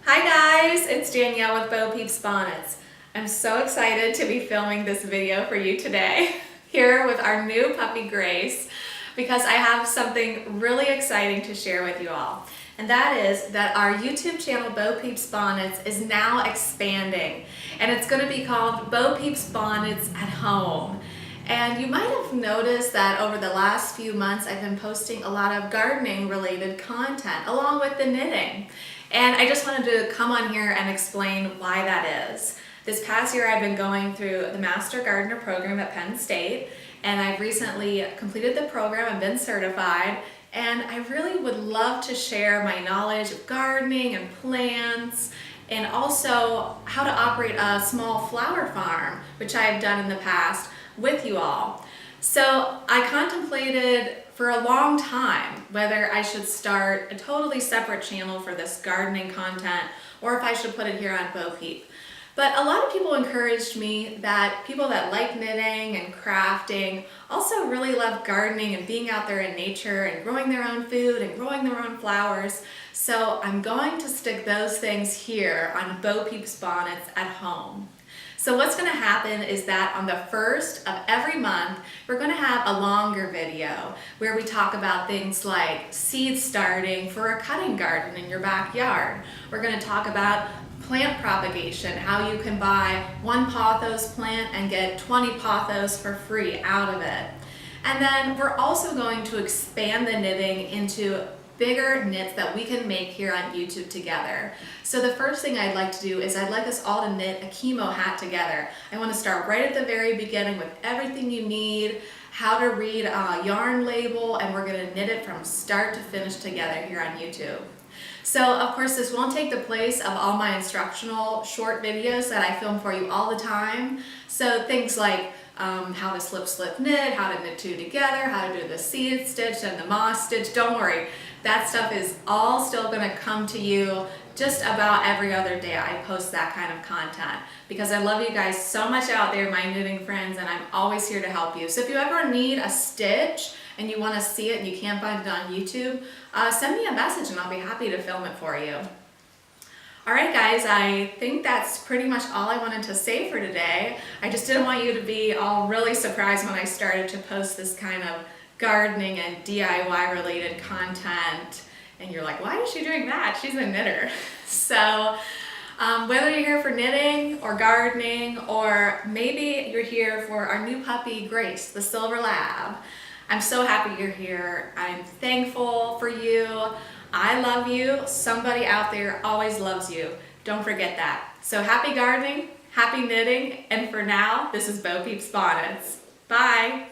Hi guys, it's Danielle with Peep's Bonnets. I'm so excited to be filming this video for you today here with our new puppy Grace because I have something really exciting to share with you all. And that is that our YouTube channel Peep's Bonnets is now expanding, and it's going to be called Peep's Bonnets at Home. And you might have noticed that over the last few months I've been posting a lot of gardening related content along with the knitting. And I just wanted to come on here and explain why that is. This past year I've been going through the Master Gardener program at Penn State, and I've recently completed the program and been certified, and I really would love to share my knowledge of gardening and plants and also how to operate a small flower farm, which I've done in the past, with you all. So I contemplated for a long time whether I should start a totally separate channel for this gardening content or if I should put it here on Peep. But a lot of people encouraged me that people that like knitting and crafting also really love gardening and being out there in nature and growing their own food and growing their own flowers. So I'm going to stick those things here on Peep's Bonnets at Home. So what's going to happen is that on the first of every month, we're going to have a longer video where we talk about things like seed starting for a cutting garden in your backyard. We're going to talk about plant propagation, how you can buy one pothos plant and get 20 pothos for free out of it. And then we're also going to expand the knitting into bigger knits that we can make here on YouTube together. So the first thing I'd like to do is I'd like us all to knit a chemo hat together. I want to start right at the very beginning with everything you need, how to read a yarn label, and we're going to knit it from start to finish together here on YouTube. So of course this won't take the place of all my instructional short videos that I film for you all the time. So things like how to slip knit, how to knit two together, how to do the seed stitch and the moss stitch. Don't worry, that stuff is all still going to come to you just about every other day. I post that kind of content because I love you guys so much out there, my knitting friends, and I'm always here to help you. So if you ever need a stitch and you want to see it and you can't find it on YouTube, send me a message and I'll be happy to film it for you. Alright guys, I think that's pretty much all I wanted to say for today. I just didn't want you to be all really surprised when I started to post this kind of gardening and DIY related content. And you're like, why is she doing that? She's a knitter. So whether you're here for knitting or gardening, or maybe you're here for our new puppy Grace, the Silver Lab, I'm so happy you're here. I'm thankful for you. I love you. Somebody out there always loves you. Don't forget that. So happy gardening, happy knitting, and for now, this is Peep's Bonnets. Bye.